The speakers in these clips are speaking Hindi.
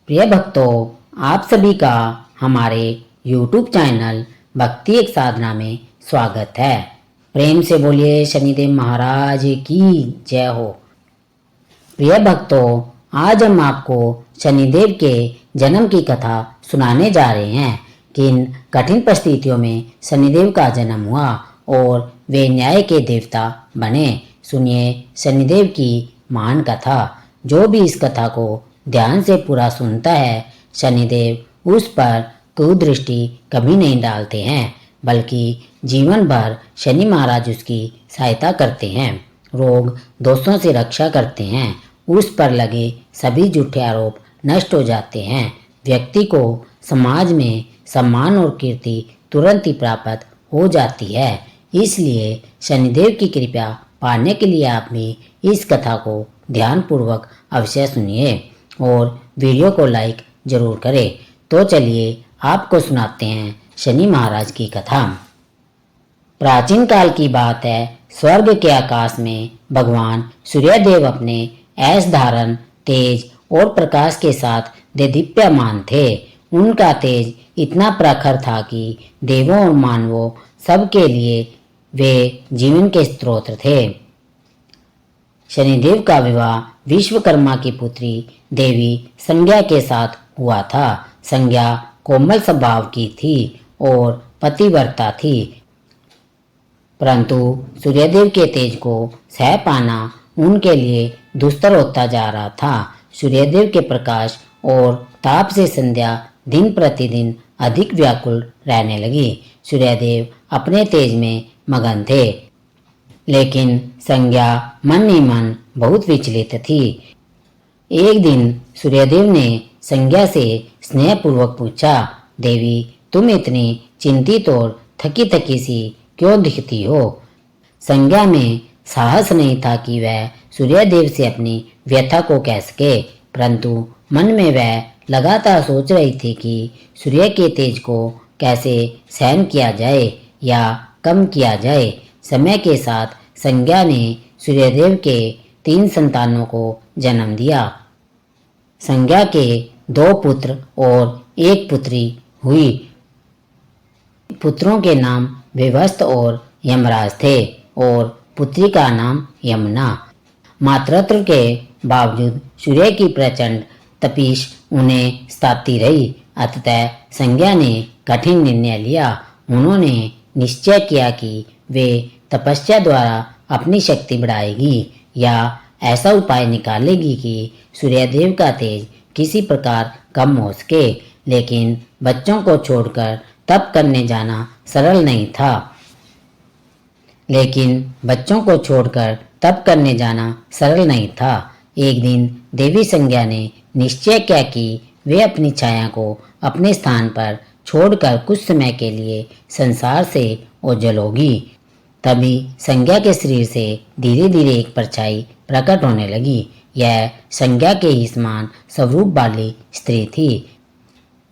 प्रिय भक्तों, आप सभी का हमारे YouTube चैनल भक्ति एक साधना में स्वागत है। प्रेम से बोलिए शनिदेव महाराज की जय हो। प्रिय भक्तों, आज हम आपको शनिदेव के जन्म की कथा सुनाने जा रहे हैं। किन कठिन परिस्थितियों में शनिदेव का जन्म हुआ और वे न्याय के देवता बने। सुनिए शनिदेव की महान कथा। जो भी इस कथा को ध्यान से पूरा सुनता है, शनिदेव उस पर कुदृष्टि कभी नहीं डालते हैं, बल्कि जीवन भर शनि महाराज उसकी सहायता करते हैं, रोग दोषों से रक्षा करते हैं, उस पर लगे सभी झूठे आरोप नष्ट हो जाते हैं। व्यक्ति को समाज में सम्मान और कीर्ति तुरंत ही प्राप्त हो जाती है। इसलिए शनिदेव की कृपा पाने के लिए आप भी इस कथा को ध्यानपूर्वक अवश्य सुनिए और वीडियो को लाइक जरूर करें। तो चलिए आपको सुनाते हैं शनि महाराज की कथा। प्राचीन काल की बात है। स्वर्ग के आकाश में भगवान सूर्यदेव अपने ऐश धारण तेज और प्रकाश के साथ देदीप्यमान थे। उनका तेज इतना प्रखर था कि देवों और मानवों सबके लिए वे जीवन के स्रोत थे। शनिदेव का विवाह विश्वकर्मा की पुत्री देवी संज्ञा के साथ हुआ था। संज्ञा कोमल स्वभाव की थी और पतिव्रता थी, परंतु सूर्यदेव के तेज को सह पाना उनके लिए दुस्तर होता जा रहा था। सूर्यदेव के प्रकाश और ताप से संध्या दिन प्रतिदिन अधिक व्याकुल रहने लगी। सूर्यदेव अपने तेज में मगन थे, लेकिन संज्ञा मन ही मन बहुत विचलित थी। एक दिन सूर्यदेव ने संज्ञा से स्नेहपूर्वक पूछा, देवी तुम इतनी चिंतित और थकी थकी सी क्यों दिखती हो? संज्ञा में साहस नहीं था कि वह सूर्यदेव से अपनी व्यथा को कह सके, परंतु मन में वह लगातार सोच रही थी कि सूर्य के तेज को कैसे सहन किया जाए या कम किया जाए। समय के साथ संज्ञा ने सूर्यदेव के 3 संतानों को जन्म दिया। संज्ञा के 2 पुत्र और 1 पुत्री हुई। पुत्रों के नाम विभस्त और यमराज थे और पुत्री का नाम यमुना। मातृत्व के बावजूद सूर्य की प्रचंड तपिश उन्हें सताती रही। अतः संज्ञा ने कठिन निर्णय लिया। उन्होंने निश्चय किया कि वे तपस्या द्वारा अपनी शक्ति बढ़ाएगी या ऐसा उपाय निकालेगी कि सूर्यदेव का तेज किसी प्रकार कम हो सके। लेकिन बच्चों को छोड़कर तप करने जाना सरल नहीं था। एक दिन देवी संज्ञा ने निश्चय किया कि वे अपनी छाया को अपने स्थान पर छोड़कर कुछ समय के लिए संसार से ओझल होगी। तभी संज्ञा के शरीर से धीरे धीरे एक परछाई प्रकट होने लगी। यह संज्ञा के ही समान स्वरूप वाली स्त्री थी,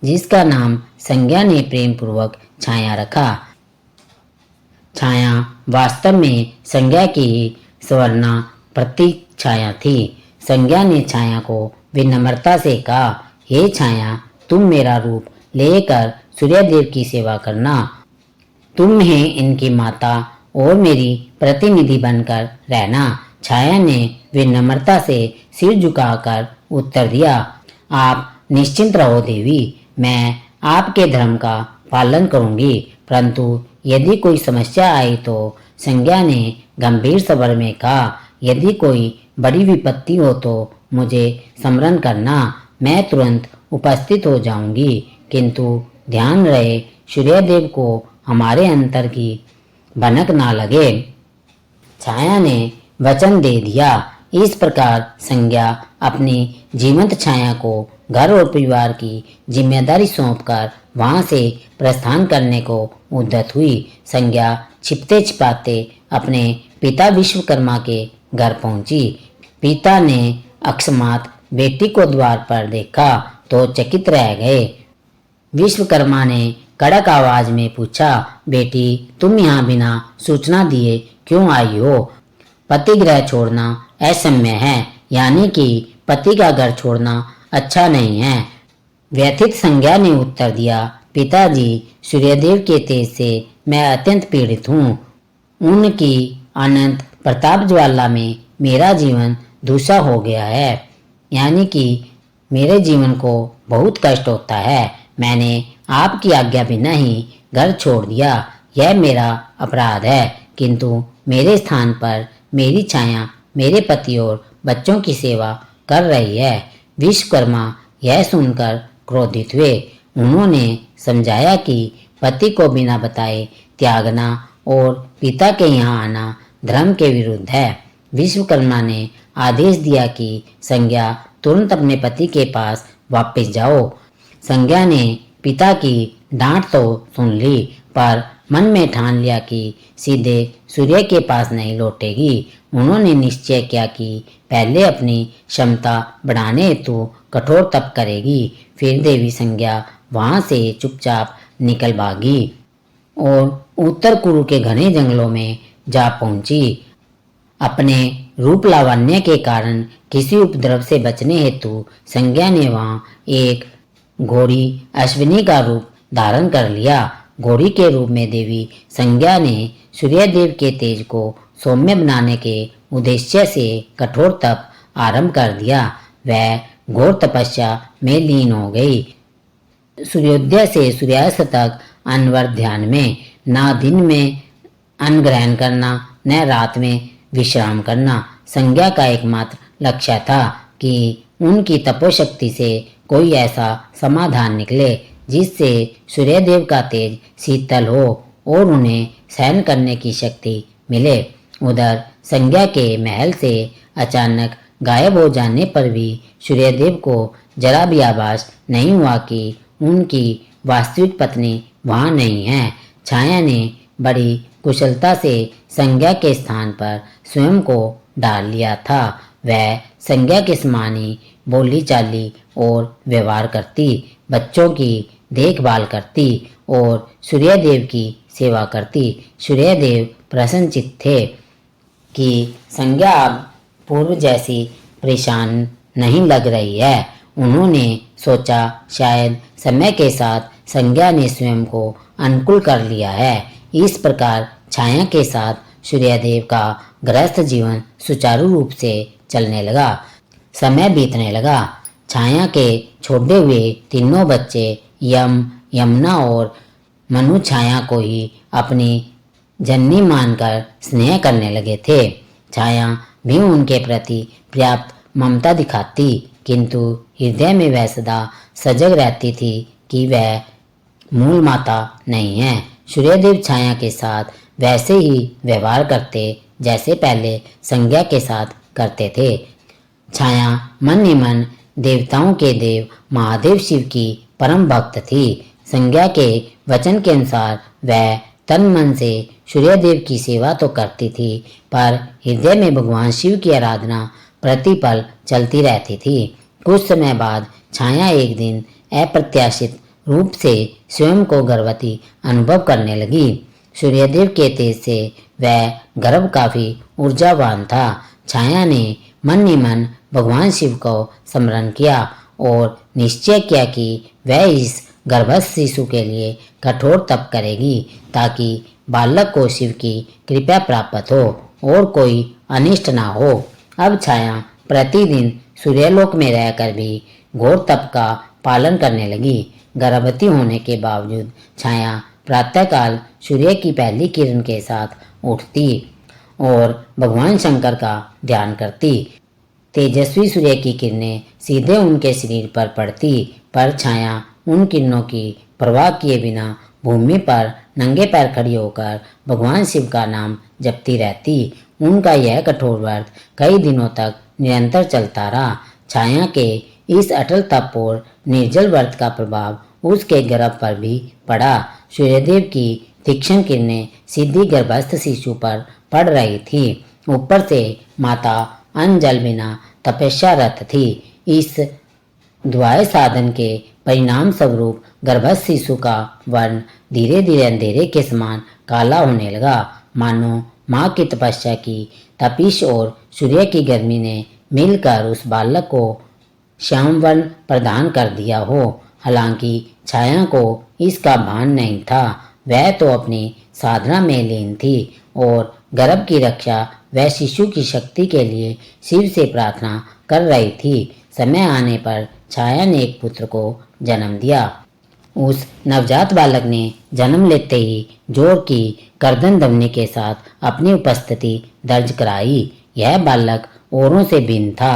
जिसका नाम संज्ञा ने प्रेम पूर्वक छाया रखा। छाया वास्तव में संज्ञा की ही स्वर्णा प्रतीक छाया थी। संज्ञा ने छाया को विनम्रता से कहा, हे छाया, तुम मेरा रूप लेकर सूर्यदेव की सेवा करना। तुम ही इनकी माता और मेरी प्रतिनिधि बनकर रहना। छाया ने विनम्रता से सिर झुकाकर उत्तर दिया, आप निश्चिंत रहो देवी, मैं आपके धर्म का पालन करूंगी। परंतु यदि कोई समस्या आई तो संज्ञा ने गंभीर स्वर में कहा, यदि कोई बड़ी विपत्ति हो तो मुझे स्मरण करना, मैं तुरंत उपस्थित हो जाऊंगी। किंतु ध्यान रहे सूर्यदेव को हमारे अंतर की भनक ना लगे। छाया ने वचन दे दिया। इस प्रकार संज्ञा अपनी जीवंत छाया को घर और परिवार की जिम्मेदारी सौंपकर वहां से प्रस्थान करने को उद्यत हुई। संज्ञा छिपते छिपाते अपने पिता विश्वकर्मा के घर पहुंची। पिता ने अकस्मात बेटी को द्वार पर देखा तो चकित रह गए। विश्वकर्मा ने कड़क आवाज में पूछा, बेटी तुम यहाँ बिना सूचना दिए क्यों आई हो? पति गृह छोड़ना असम्य है, यानी कि पति का घर छोड़ना अच्छा नहीं है। व्यथित संज्ञा ने उत्तर दिया, पिताजी, सूर्यदेव के तेज से मैं अत्यंत पीड़ित हूँ। उनकी अनंत प्रताप ज्वाला में मेरा जीवन दूषा हो गया है, यानी कि मेरे जीवन को बहुत कष्ट होता है। मैंने आपकी आज्ञा बिना ही घर छोड़ दिया, यह मेरा अपराध है। किंतु मेरे स्थान पर मेरी छाया मेरे पति और बच्चों की सेवा कर रही है। विश्वकर्मा यह सुनकर क्रोधित हुए। उन्होंने समझाया कि पति को बिना बताए त्यागना और पिता के यहाँ आना धर्म के विरुद्ध है। विश्वकर्मा ने आदेश दिया कि संज्ञा तुरंत अपने पति के पास वापस जाओ। संज्ञा ने पिता की डांट तो सुन ली, पर मन में ठान लिया कि सीधे सूर्य के पास नहीं लौटेगी। उन्होंने निश्चय किया कि पहले अपनी क्षमता बढ़ाने हेतु कठोर तप करेगी, फिर देवी संज्ञा वहां से चुपचाप निकल भागी और उत्तर कुरु के घने जंगलों में जा पहुंची। अपने रूप लावण्य के कारण किसी उपद्रव से बचने हेतु संज्ञा ने वहां एक घोड़ी अश्विनी का रूप धारण कर लिया। घोड़ी के रूप में देवी संज्ञा ने सूर्यदेव के तेज को सौम्य बनाने के उद्देश्य से कठोर तप आरंभ कर दिया। वह घोर तपस्या में लीन हो गई। सूर्योदय से सूर्यास्त तक अनवर ध्यान में, ना दिन में अन्न ग्रहण करना न रात में विश्राम करना। संज्ञा का एकमात्र लक्ष्य था कि उनकी तपोशक्ति से कोई ऐसा समाधान निकले जिससे सूर्यदेव का तेज शीतल हो और उन्हें सहन करने की शक्ति मिले। उधर संज्ञा के महल से अचानक गायब हो जाने पर भी सूर्यदेव को जरा भी आभास नहीं हुआ कि उनकी वास्तविक पत्नी वहां नहीं है। छाया ने बड़ी कुशलता से संज्ञा के स्थान पर स्वयं को डाल लिया था। वह संज्ञा के समान ही बोली चाली और व्यवहार करती, बच्चों की देखभाल करती और सूर्यदेव की सेवा करती। सूर्यदेव प्रसन्नचित्त थे कि संज्ञा अब पूर्व जैसी परेशान नहीं लग रही है। उन्होंने सोचा शायद समय के साथ संज्ञा ने स्वयं को अनुकूल कर लिया है। इस प्रकार छाया के साथ सूर्यदेव का गृहस्थ जीवन सुचारू रूप से चलने लगा। समय बीतने लगा। छाया के छोड़े हुए तीनों बच्चे यम, यमुना और मनु छाया को ही अपनी जननी मानकर स्नेह करने लगे थे। छाया भी उनके प्रति पर्याप्त ममता दिखाती, किंतु हृदय में वह सदा सजग रहती थी कि वह मूल माता नहीं है। सूर्यदेव छाया के साथ वैसे ही व्यवहार करते जैसे पहले संज्ञा के साथ करते थे। छाया मन ही मन देवताओं के देव महादेव शिव की परम भक्त थी। संज्ञा के वचन के अनुसार वह तन मन से सूर्यदेव की सेवा तो करती थी, पर हृदय में भगवान शिव की आराधना प्रतिपल चलती रहती थी। कुछ समय बाद छाया एक दिन अप्रत्याशित रूप से स्वयं को गर्भवती अनुभव करने लगी। सूर्यदेव के तेज से वह गर्भ काफी ऊर्जावान था। छाया ने मन ही मन भगवान शिव को स्मरण किया और निश्चय किया कि वह इस गर्भस्थ शिशु के लिए कठोर तप करेगी ताकि बालक को शिव की कृपा प्राप्त हो और कोई अनिष्ट ना हो। अब छाया प्रतिदिन सूर्यलोक में रहकर भी घोर तप का पालन करने लगी। गर्भवती होने के बावजूद छाया प्रातःकाल सूर्य की पहली किरण के साथ उठती और भगवान शंकर का ध्यान करती। तेजस्वी सूर्य की किरणें सीधे उनके शरीर पर पड़ती, पर छाया उन किरणों की परवाह किए बिना भूमि पर नंगे पैर खड़ी होकर भगवान शिव का नाम जपती रहती। उनका यह कठोर व्रत कई दिनों तक निरंतर चलता रहा। छाया के इस अटल तप और निर्जल व्रत का प्रभाव उसके गर्भ पर भी पड़ा। सूर्यदेव की तीक्ष्ण किरणें सीधी गर्भस्थ शिशु पर पड़ रही थी। ऊपर से माता अन्न जल बिना तपस्यारत थी। इस दुआए साधन के परिणाम स्वरूप गर्भस्थ शिशु का वर्ण धीरे धीरे अंधेरे के समान काला होने लगा, मानो माँ की तपस्या की तपिश और सूर्य की गर्मी ने मिलकर उस बालक को श्याम वर्ण प्रदान कर दिया हो। हालांकि छाया को इसका भान नहीं था। वह तो अपनी साधना में लीन थी और गर्भ की रक्षा वह शिशु की शक्ति के लिए शिव से प्रार्थना कर रही थी। समय आने पर छाया ने एक पुत्र को जन्म दिया। उस नवजात बालक ने जन्म लेते ही जोर की गर्दन दबने के साथ अपनी उपस्थिति दर्ज कराई। यह बालक औरों से भिन्न था।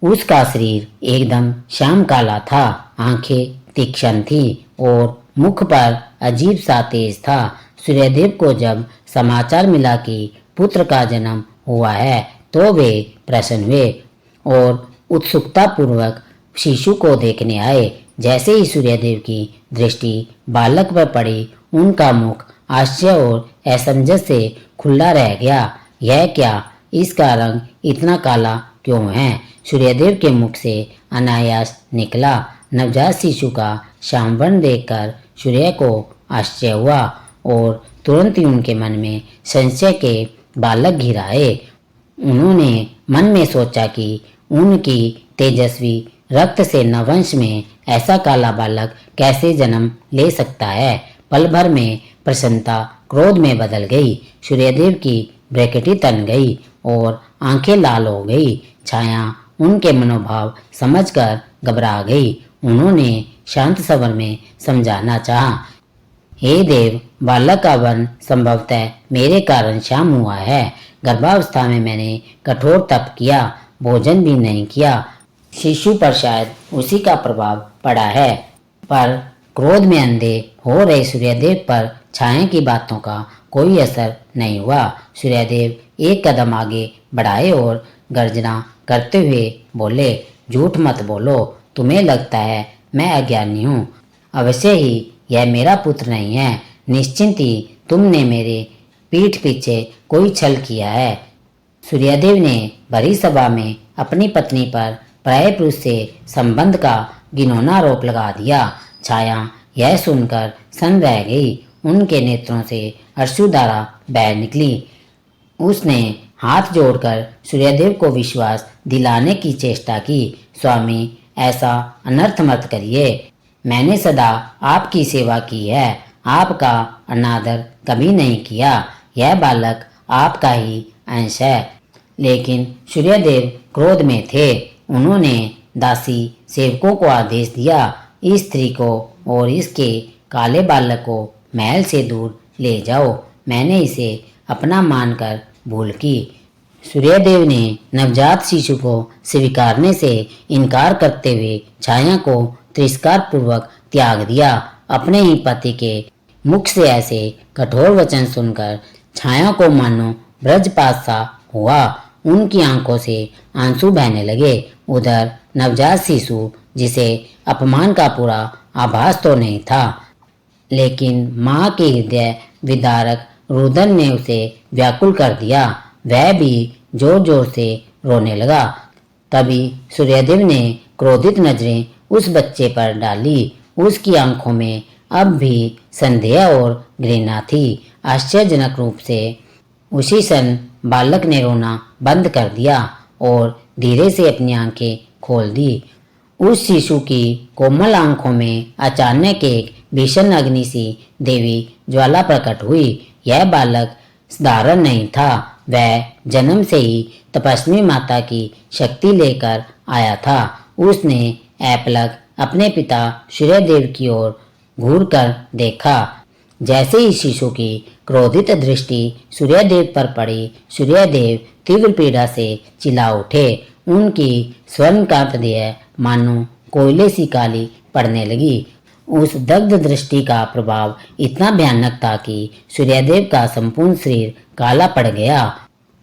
उसका शरीर एकदम श्याम काला था, आंखें तीक्ष्ण थी और मुख पर अजीब सा तेज था। सूर्यदेव को जब समाचार मिला कि पुत्र का जन्म हुआ है तो वे प्रसन्न हुए और उत्सुकता पूर्वक शिशु को देखने आए। जैसे ही सूर्यदेव की दृष्टि बालक पर पड़ी, उनका मुख आश्चर्य और असमंजस से खुला रह गया। यह क्या, इसका रंग इतना काला क्यों है? सूर्यदेव के मुख से अनायास निकला। नवजात शिशु का श्यामवर्ण देखकर सूर्य को आश्चर्य हुआ और तुरंत ही उनके मन में संशय के बालक घिर आए। उन्होंने मन में सोचा कि उनकी तेजस्वी रक्त से नवंश में ऐसा काला बालक कैसे जन्म ले सकता है। पल भर में प्रसन्नता क्रोध में बदल गई। सूर्यदेव की ब्रैकेटी तन गई और आंखें लाल हो गई। छाया उनके मनोभाव समझकर घबरा गई। उन्होंने शांत स्वर में समझाना चाहा, हे देव, बालक का वर्ण संभवतः मेरे कारण श्याम हुआ है। गर्भावस्था में मैंने कठोर तप किया, भोजन भी नहीं किया। शिशु पर शायद उसी का प्रभाव पड़ा है। पर क्रोध में अंधे हो रहे सूर्यदेव पर छाया की बातों का कोई असर नहीं हुआ। सूर्यदेव एक कदम आगे बढ़ाए और गर्जना करते हुए बोले, झूठ मत बोलो, तुम्हें लगता है मैं अज्ञानी हूँ। अवश्य ही यह मेरा पुत्र नहीं है। निश्चिंत ही तुमने मेरे पीठ पीछे कोई छल किया है। सूर्यदेव ने भरी सभा में अपनी पत्नी पर पराये पुरुष से संबंध का घिनौना आरोप लगा दिया। छाया यह सुनकर सन्न रह गई। उनके नेत्रों से अश्रुधारा बह निकली। उसने हाथ जोड़कर सूर्यदेव को विश्वास दिलाने की चेष्टा की। स्वामी, ऐसा अनर्थ मत करिए। मैंने सदा आपकी सेवा की है, आपका अनादर कभी नहीं किया। यह बालक आपका ही अंश है। लेकिन सूर्यदेव क्रोध में थे। उन्होंने दासी सेवकों को आदेश दिया, इस स्त्री को और इसके काले बालक को महल से दूर ले जाओ। मैंने इसे अपना मानकर भूल की। सूर्यदेव ने नवजात शिशु को स्वीकारने से इनकार करते हुए छाया को तिरस्कार पूर्वक त्याग दिया। अपने ही पति के मुख से ऐसे कठोर वचन सुनकर छाया को मानो ब्रजपात सा हुआ। उनकी आंखों से आंसू बहने लगे। उधर नवजात शिशु, जिसे अपमान का पूरा आभास तो नहीं था, लेकिन माँ के हृदय विदारक रुदन ने उसे व्याकुल कर दिया। वह भी जोर जोर से रोने लगा। तभी सूर्यदेव ने क्रोधित नजरें उस बच्चे पर डाली। उसकी आंखों में अब भी संदेह और घृणा थी। आश्चर्यजनक रूप से उसी क्षण बालक ने रोना बंद कर दिया और धीरे से अपनी आंखें खोल दी। उस शिशु की कोमल आंखों में अचानक एक भीषण अग्नि सी देवी ज्वाला प्रकट हुई। यह बालक साधारण नहीं था। वह जन्म से ही तपस्वी माता की शक्ति लेकर आया था। उसने ऐपलक अपने पिता सूर्यदेव की ओर घूर कर देखा। जैसे ही शिशु की क्रोधित दृष्टि सूर्यदेव पर पड़ी, सूर्यदेव तीव्र पीड़ा से चिल्ला उठे। उनकी स्वर्णकांत देह मानो कोयले सी काली पड़ने लगी। उस दग्ध दृष्टि का प्रभाव इतना भयानक था कि सूर्यदेव का संपूर्ण शरीर काला पड़ गया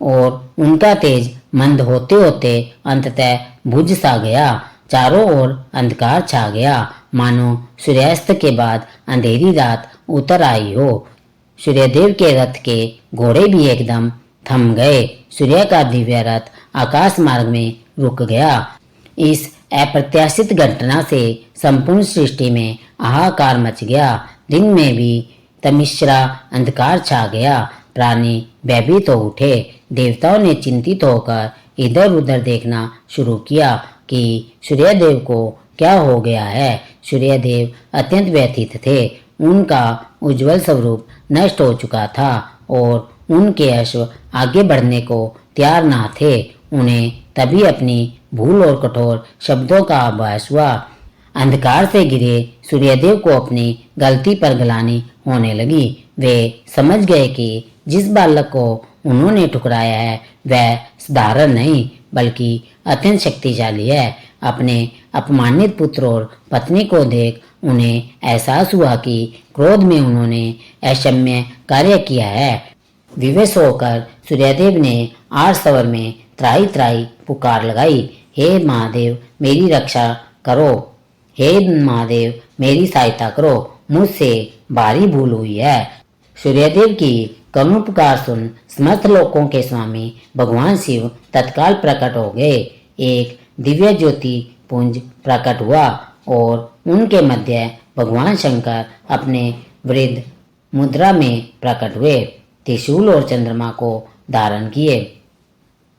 और उनका तेज मंद होते होते अंततः बुझ सा गया। चारों ओर अंधकार छा गया, मानो सूर्यास्त के बाद अंधेरी रात उतर आई हो। सूर्यदेव के रथ के घोड़े भी एकदम थम गए। सूर्य का दिव्य रथ आकाश मार्ग में रुक गया। इस अप्रत्याशित घटना से संपूर्ण सृष्टि में हाहाकार मच गया। दिन में भी तमिश्रा अंधकार छा गया। प्राणी भयभीत हो उठे। देवताओं ने चिंतित होकर इधर उधर देखना शुरू किया कि सूर्यदेव को क्या हो गया है। सूर्यदेव अत्यंत व्यथित थे। उनका उज्जवल स्वरूप नष्ट हो चुका था और उनके अश्व आगे बढ़ने को तैयार ना थे। उन्हें तभी अपनी भूल और कठोर शब्दों का आभास हुआ। अंधकार से घिरे सूर्यदेव को अपनी गलती पर ग्लानि होने लगी। वे समझ गए कि जिस बालक को उन्होंने ठुकराया है वह साधारण नहीं बल्कि अत्यंत शक्तिशाली है। अपने अपमानित पुत्र और पत्नी को देख उन्हें एहसास हुआ कि क्रोध में उन्होंने अक्षम्य कार्य किया है। विवश होकर सूर्यदेव ने आठ स्वर में त्राही त्राही पुकार लगाई, हे महादेव मेरी रक्षा करो, हे महादेव मेरी सहायता करो, मुझसे भारी भूल हुई है। सूर्यदेव की करुण पुकार सुन समस्त लोकों के स्वामी भगवान शिव तत्काल प्रकट हो गए। एक दिव्य ज्योति पुंज प्रकट हुआ और उनके मध्य भगवान शंकर अपने वृद्ध मुद्रा में प्रकट हुए, त्रिशूल और चंद्रमा को धारण किए।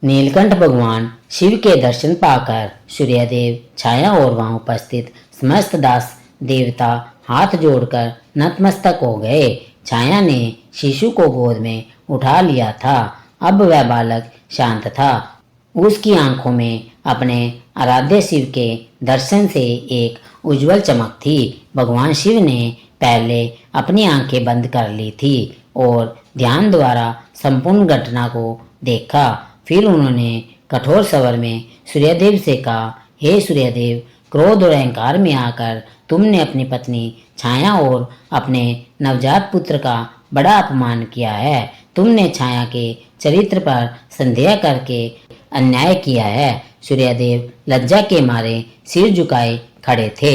नीलकंठ भगवान शिव के दर्शन पाकर सूर्यदेव छाया और वहां उपस्थित समस्त दास देवता हाथ जोड़कर नतमस्तक हो गए। छाया ने शिशु को गोद में उठा लिया था। अब वह बालक शांत था। उसकी आंखों में अपने आराध्य शिव के दर्शन से एक उज्जवल चमक थी। भगवान शिव ने पहले अपनी आंखें बंद कर ली थी और ध्यान द्वारा संपूर्ण घटना को देखा। फिर उन्होंने कठोर स्वर में सूर्यदेव से कहा, हे सूर्यदेव, क्रोध और अहंकार में आकर तुमने अपनी पत्नी छाया और अपने नवजात पुत्र का बड़ा अपमान किया है। तुमने छाया के चरित्र पर संदेह करके अन्याय किया है। सूर्यदेव लज्जा के मारे सिर झुकाए खड़े थे।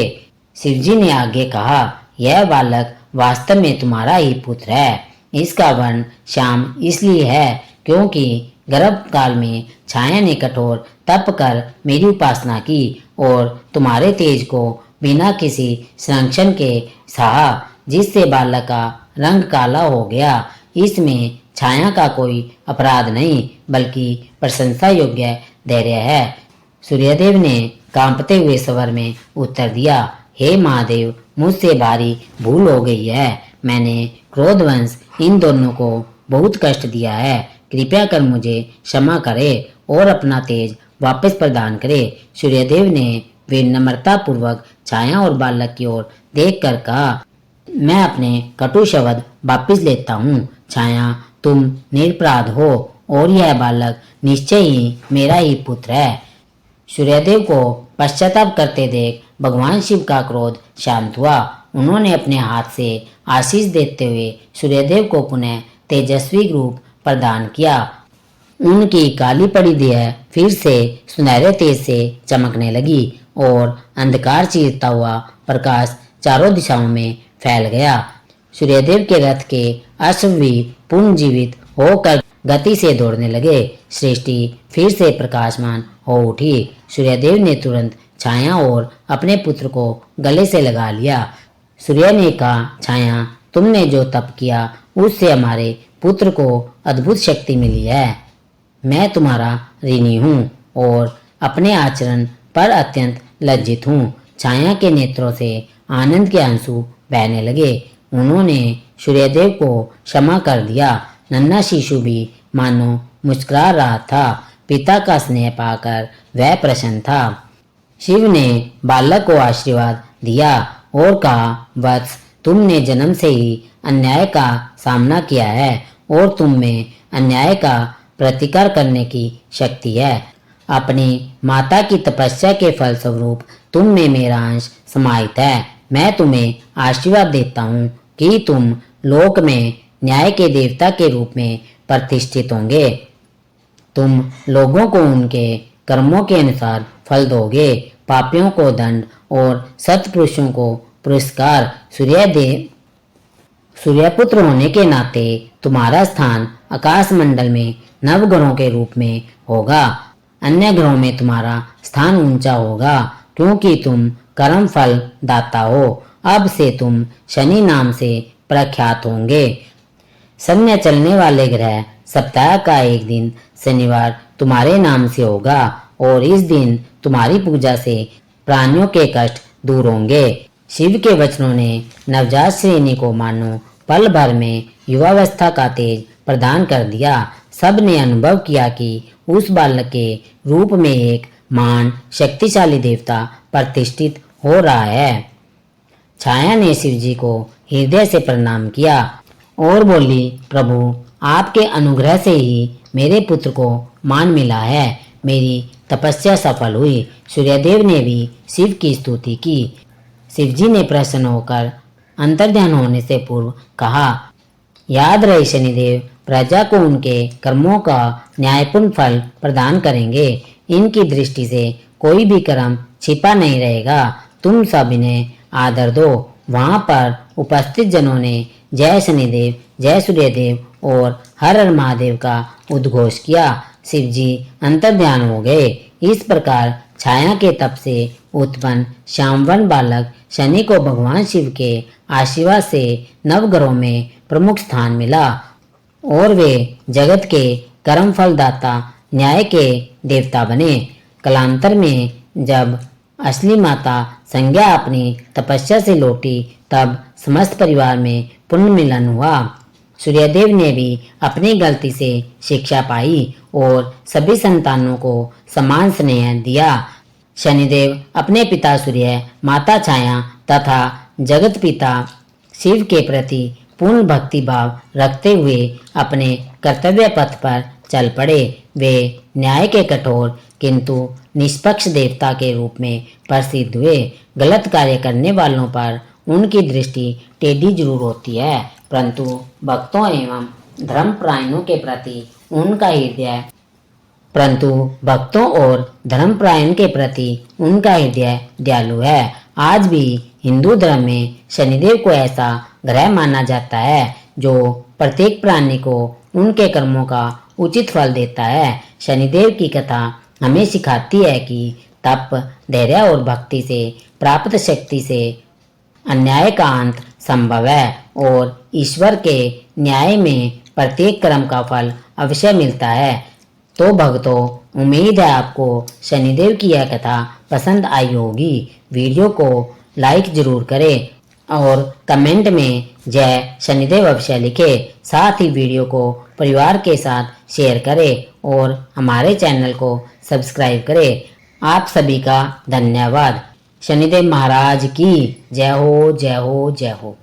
शिवजी ने आगे कहा, यह बालक वास्तव में तुम्हारा ही पुत्र है। इसका वर्ण श्याम इसलिए है क्योंकि गर्भकाल में छाया ने कठोर तप कर मेरी उपासना की और तुम्हारे तेज को बिना किसी संरक्षण के सहा, जिससे बालक का रंग काला हो गया। इसमें छाया का कोई अपराध नहीं बल्कि प्रशंसा योग्य धैर्य है। सूर्यदेव ने कांपते हुए स्वर में उत्तर दिया, हे महादेव, मुझसे भारी भूल हो गई है। मैंने क्रोधवंश इन दोनों को बहुत कष्ट दिया है। कृपया कर मुझे क्षमा करे और अपना तेज वापस प्रदान करे। सूर्यदेव ने विनम्रता पूर्वक छाया और बालक की ओर देखकर कहा, मैं अपने कटु शब्द वापस लेता हूँ। छाया, तुम निरपराध हो और यह बालक निश्चय ही मेरा ही पुत्र है। सूर्यदेव को पश्चाताप करते देख भगवान शिव का क्रोध शांत हुआ। उन्होंने अपने हाथ से आशीष देते हुए सूर्यदेव को पुनः तेजस्वी रूप प्रदान किया। उनकी काली पड़ी देह फिर से सुनहरे तेज से चमकने लगी और अंधकार चीरता हुआ प्रकाश चारों दिशाओं में फैल गया। सूर्यदेव के रथ के अश्व भी पुनर्जीवित होकर गति से दौड़ने लगे। सृष्टि फिर से प्रकाशमान हो उठी। सूर्यदेव ने तुरंत छाया और अपने पुत्र को गले से लगा लिया। सूर्य ने कहा, छाया, तुमने जो तप किया उससे हमारे पुत्र को अद्भुत शक्ति मिली है। मैं तुम्हारा ऋणी हूँ और अपने आचरण पर अत्यंत लज्जित हूँ। छाया के नेत्रों से आनंद के आंसू बहने लगे। उन्होंने सूर्यदेव को क्षमा कर दिया। नन्हा शिशु भी मानो मुस्कुरा रहा था। पिता का स्नेह पाकर वह प्रसन्न था। शिव ने बालक को आशीर्वाद दिया और कहा, वत्स, तुमने जन्म से ही अन्याय का सामना किया है और तुम में अन्याय का प्रतिकार करने की शक्ति है। अपनी माता की तपस्या के फलस्वरूप तुम में मेरा अंश समाहित है। मैं तुम्हें आशीर्वाद देता हूँ कि तुम लोक में न्याय के देवता के रूप में प्रतिष्ठित होंगे। तुम लोगों को उनके कर्मों के अनुसार फल दोगे। पापियों को दंड और सत्पुरुषों को पुरस्कार। सूर्यपुत्र होने के नाते तुम्हारा स्थान आकाश मंडल में नवग्रहों के रूप में होगा। अन्य ग्रहों में तुम्हारा स्थान ऊंचा होगा क्योंकि तुम कर्म फल दाता हो। अब से तुम शनि नाम से प्रख्यात होंगे। शनि चलने वाले ग्रह सप्ताह का एक दिन शनिवार तुम्हारे नाम से होगा और इस दिन तुम्हारी पूजा से प्राणियों के कष्ट दूर होंगे। शिव के वचनों ने नवजात श्रेणी को मानो पल भर में युवावस्था का तेज प्रदान कर दिया। सब ने अनुभव किया कि उस बालक के रूप में एक महान शक्तिशाली देवता प्रतिष्ठित हो रहा है। छाया ने शिव जी को हृदय से प्रणाम किया और बोली, प्रभु आपके अनुग्रह से ही मेरे पुत्र को मान मिला है, मेरी तपस्या सफल हुई। सूर्यदेव ने भी शिव की स्तुति की। शिव जी ने प्रसन्न होकर अंतर्ध्यान होने से पूर्व कहा, याद रहे शनिदेव प्रजा को उनके कर्मों का न्यायपूर्ण फल प्रदान करेंगे। इनकी दृष्टि से कोई भी कर्म छिपा नहीं रहेगा। तुम सब इन्हें आदर दो। वहां पर उपस्थित जनों ने जय शनिदेव, जय सूर्यदेव और हर हर महादेव का उद्घोष किया। शिव जी अंतर्ध्यान हो गए। इस प्रकार छाया के तप से उत्पन्न श्यामवन बालक शनि को भगवान शिव के आशीर्वाद से नवग्रहों में प्रमुख स्थान मिला और वे जगत के कर्म फलदाता न्याय के देवता बने। कालांतर में जब असली माता संज्ञा अपनी तपस्या से लौटी तब समस्त परिवार में पुण्य मिलन हुआ। सूर्यदेव ने भी अपनी गलती से शिक्षा पाई और सभी संतानों को समान स्नेह दिया। शनिदेव अपने पिता सूर्य, माता छाया तथा जगत पिता शिव के प्रति पूर्ण भक्ति भाव रखते हुए अपने कर्तव्य पथ पर चल पड़े। वे न्याय के कठोर किंतु निष्पक्ष देवता के रूप में प्रसिद्ध हुए। गलत कार्य करने वालों पर उनकी दृष्टि टेढ़ी जरूर होती है, परंतु भक्तों एवं धर्मपरायणों के प्रति उनका हृदय दयालु है। आज भी हिंदू धर्म में शनिदेव को ऐसा ग्रह माना जाता है जो प्रत्येक प्राणी को उनके कर्मों का उचित फल देता है। शनिदेव की कथा हमें सिखाती है कि तप, धैर्य और भक्ति से प्राप्त शक्ति से अन्याय का अंत संभव है और ईश्वर के न्याय में प्रत्येक कर्म का फल अवश्य मिलता है। तो भक्तों, उम्मीद है आपको शनिदेव की यह कथा पसंद आई होगी। वीडियो को लाइक जरूर करें और कमेंट में जय शनिदेव अवश्य लिखें। साथ ही वीडियो को परिवार के साथ शेयर करें और हमारे चैनल को सब्सक्राइब करें। आप सभी का धन्यवाद। शनिदेव महाराज की जय हो, जय हो, जय हो।